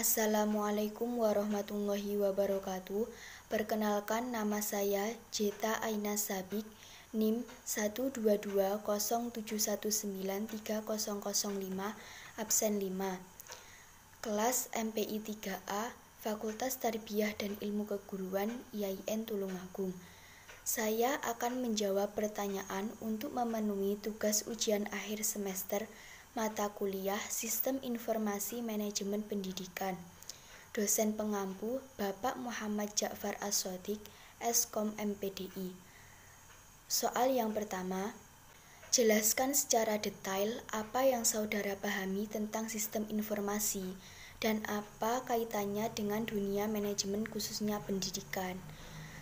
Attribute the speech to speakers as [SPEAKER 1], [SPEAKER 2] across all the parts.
[SPEAKER 1] Assalamualaikum warahmatullahi wabarakatuh. Perkenalkan, nama saya Jeta Aina Sabik, NIM 12207193005, absen 5. Kelas MPI 3A, Fakultas Tarbiyah dan Ilmu Keguruan IAIN Tulungagung. Saya akan menjawab pertanyaan untuk memenuhi tugas ujian akhir semester mata kuliah Sistem Informasi Manajemen Pendidikan. Dosen pengampu Bapak Muhammad Ja'far As-Shodiq, Eskom MPDI. Soal yang pertama, jelaskan secara detail apa yang saudara pahami tentang sistem informasi dan apa kaitannya dengan dunia manajemen khususnya pendidikan.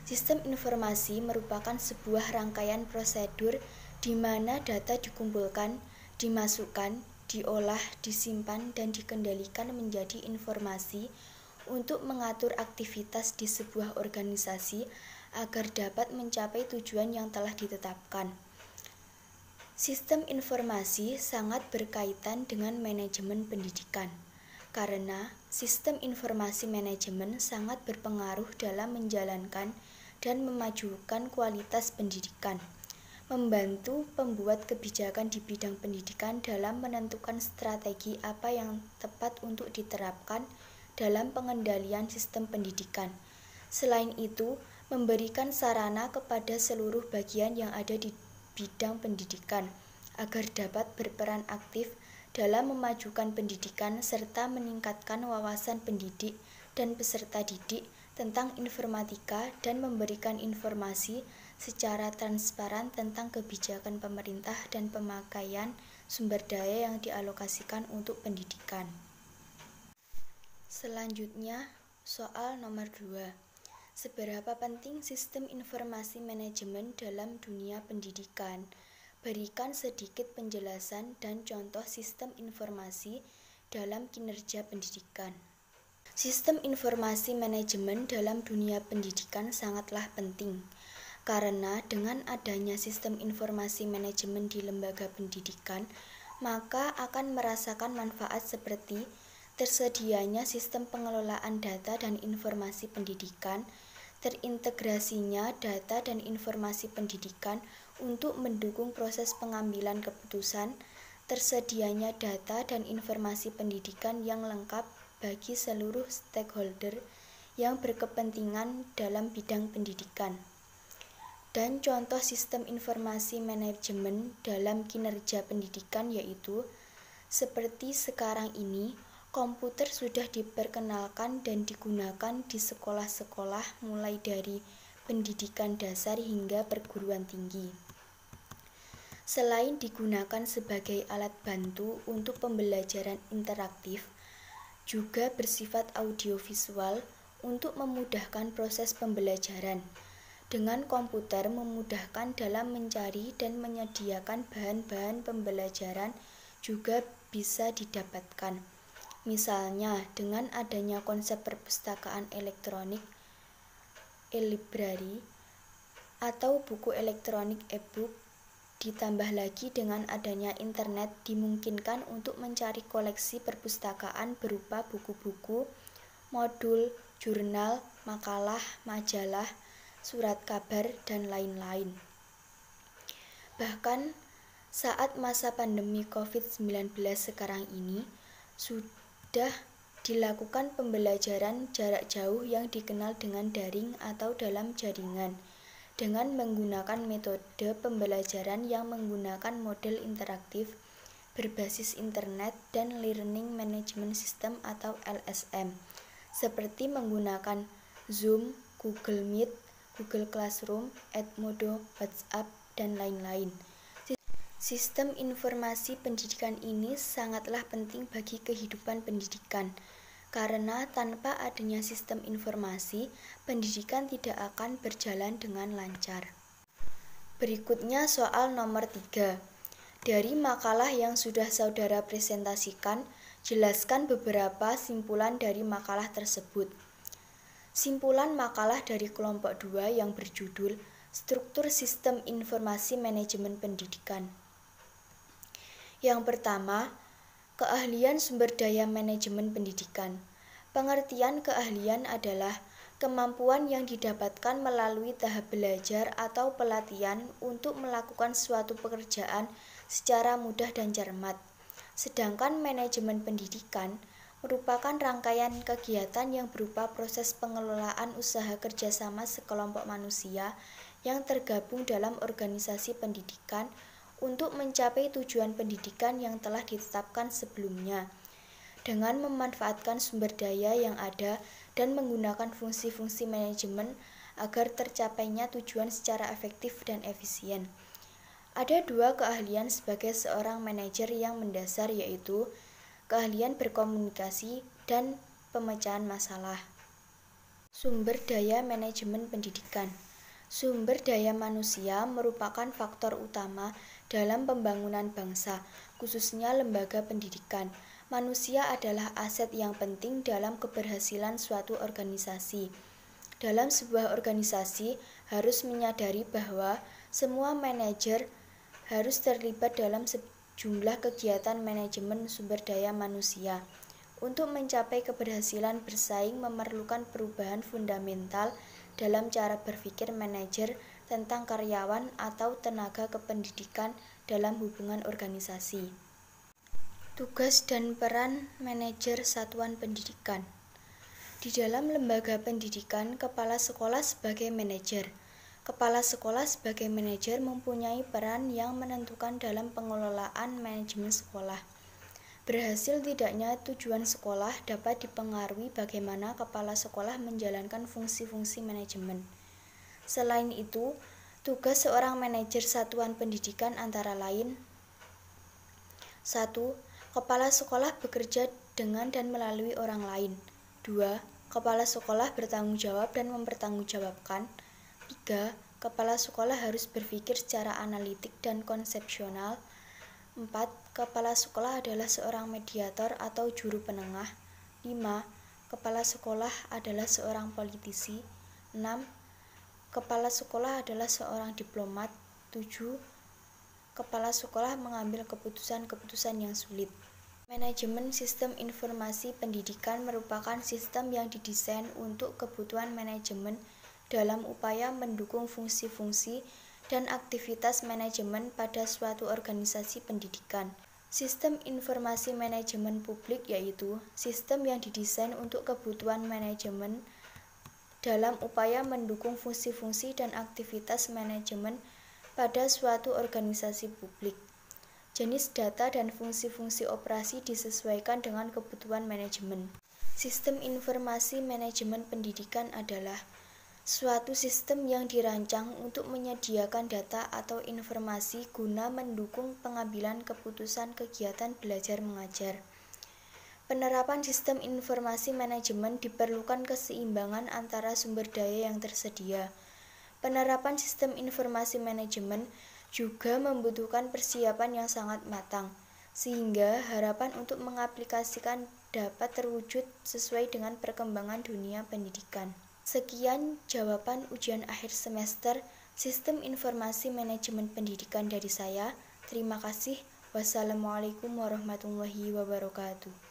[SPEAKER 1] Sistem informasi merupakan sebuah rangkaian prosedur di mana data dikumpulkan, dimasukkan, diolah, disimpan, dan dikendalikan menjadi informasi untuk mengatur aktivitas di sebuah organisasi agar dapat mencapai tujuan yang telah ditetapkan. Sistem informasi sangat berkaitan dengan manajemen pendidikan, karena sistem informasi manajemen sangat berpengaruh dalam menjalankan dan memajukan kualitas pendidikan, membantu pembuat kebijakan di bidang pendidikan dalam menentukan strategi apa yang tepat untuk diterapkan dalam pengendalian sistem pendidikan. Selain itu, memberikan sarana kepada seluruh bagian yang ada di bidang pendidikan agar dapat berperan aktif dalam memajukan pendidikan serta meningkatkan wawasan pendidik dan peserta didik tentang informatika dan memberikan informasi secara transparan tentang kebijakan pemerintah dan pemakaian sumber daya yang dialokasikan untuk pendidikan. Selanjutnya, soal nomor 2. Seberapa penting sistem informasi manajemen dalam dunia pendidikan? Berikan sedikit penjelasan dan contoh sistem informasi dalam kinerja pendidikan. Sistem informasi manajemen dalam dunia pendidikan sangatlah penting, karena dengan adanya sistem informasi manajemen di lembaga pendidikan, maka akan merasakan manfaat seperti tersedianya sistem pengelolaan data dan informasi pendidikan, terintegrasinya data dan informasi pendidikan untuk mendukung proses pengambilan keputusan, tersedianya data dan informasi pendidikan yang lengkap bagi seluruh stakeholder yang berkepentingan dalam bidang pendidikan. Dan contoh sistem informasi manajemen dalam kinerja pendidikan yaitu, seperti sekarang ini, komputer sudah diperkenalkan dan digunakan di sekolah-sekolah mulai dari pendidikan dasar hingga perguruan tinggi. Selain digunakan sebagai alat bantu untuk pembelajaran interaktif, juga bersifat audiovisual untuk memudahkan proses pembelajaran. Dengan komputer memudahkan dalam mencari dan menyediakan bahan-bahan pembelajaran juga bisa didapatkan. Misalnya, dengan adanya konsep perpustakaan elektronik, e-library, atau buku elektronik e-book, ditambah lagi dengan adanya internet dimungkinkan untuk mencari koleksi perpustakaan berupa buku-buku, modul, jurnal, makalah, majalah, surat kabar, dan lain-lain. Bahkan saat masa pandemi COVID-19 sekarang ini, sudah dilakukan pembelajaran jarak jauh yang dikenal dengan daring atau dalam jaringan, dengan menggunakan metode pembelajaran yang menggunakan model interaktif berbasis internet dan learning management system atau LSM, seperti menggunakan Zoom, Google Meet, Google Classroom, Edmodo, WhatsApp, dan lain-lain. Sistem informasi pendidikan ini sangatlah penting bagi kehidupan pendidikan, karena tanpa adanya sistem informasi, pendidikan tidak akan berjalan dengan lancar. Berikutnya soal nomor 3. Dari makalah yang sudah saudara presentasikan, jelaskan beberapa simpulan dari makalah tersebut. Simpulan makalah dari kelompok 2 yang berjudul Struktur Sistem Informasi Manajemen Pendidikan. Yang pertama, keahlian sumber daya manajemen pendidikan. Pengertian keahlian adalah kemampuan yang didapatkan melalui tahap belajar atau pelatihan untuk melakukan suatu pekerjaan secara mudah dan cermat. Sedangkan manajemen pendidikan merupakan rangkaian kegiatan yang berupa proses pengelolaan usaha kerjasama sekelompok manusia yang tergabung dalam organisasi pendidikan untuk mencapai tujuan pendidikan yang telah ditetapkan sebelumnya, dengan memanfaatkan sumber daya yang ada dan menggunakan fungsi-fungsi manajemen agar tercapainya tujuan secara efektif dan efisien. Ada dua keahlian sebagai seorang manajer yang mendasar, yaitu keahlian berkomunikasi dan pemecahan masalah. Sumber daya manajemen pendidikan. Sumber daya manusia merupakan faktor utama dalam pembangunan bangsa, khususnya lembaga pendidikan. Manusia adalah aset yang penting dalam keberhasilan suatu organisasi. Dalam sebuah organisasi harus menyadari bahwa semua manajer harus terlibat dalam sejumlah kegiatan manajemen sumber daya manusia. Untuk mencapai keberhasilan bersaing memerlukan perubahan fundamental dalam cara berpikir manajer tentang karyawan atau tenaga kependidikan dalam hubungan organisasi. Tugas dan peran manajer satuan pendidikan. Di dalam lembaga pendidikan, kepala sekolah sebagai manajer. Kepala sekolah sebagai manajer mempunyai peran yang menentukan dalam pengelolaan manajemen sekolah. Berhasil tidaknya tujuan sekolah dapat dipengaruhi bagaimana kepala sekolah menjalankan fungsi-fungsi manajemen. Selain itu, tugas seorang manajer satuan pendidikan antara lain: 1. Kepala sekolah bekerja dengan dan melalui orang lain. 2. Kepala sekolah bertanggung jawab dan mempertanggungjawabkan. 3. Kepala sekolah harus berpikir secara analitik dan konsepsional. 4. Kepala sekolah adalah seorang mediator atau juru penengah. 5. Kepala sekolah adalah seorang politisi. 6. Kepala sekolah adalah seorang diplomat. 7. Kepala sekolah mengambil keputusan-keputusan yang sulit. Manajemen sistem informasi pendidikan merupakan sistem yang didesain untuk kebutuhan manajemen dalam upaya mendukung fungsi-fungsi dan aktivitas manajemen pada suatu organisasi pendidikan. Sistem informasi manajemen publik yaitu sistem yang didesain untuk kebutuhan manajemen dalam upaya mendukung fungsi-fungsi dan aktivitas manajemen pada suatu organisasi publik. Jenis data dan fungsi-fungsi operasi disesuaikan dengan kebutuhan manajemen. Sistem informasi manajemen pendidikan adalah suatu sistem yang dirancang untuk menyediakan data atau informasi guna mendukung pengambilan keputusan kegiatan belajar mengajar. Penerapan sistem informasi manajemen diperlukan keseimbangan antara sumber daya yang tersedia. Penerapan sistem informasi manajemen juga membutuhkan persiapan yang sangat matang, sehingga harapan untuk mengaplikasikan dapat terwujud sesuai dengan perkembangan dunia pendidikan. Sekian jawaban ujian akhir semester Sistem Informasi Manajemen Pendidikan dari saya. Terima kasih. Wassalamualaikum warahmatullahi wabarakatuh.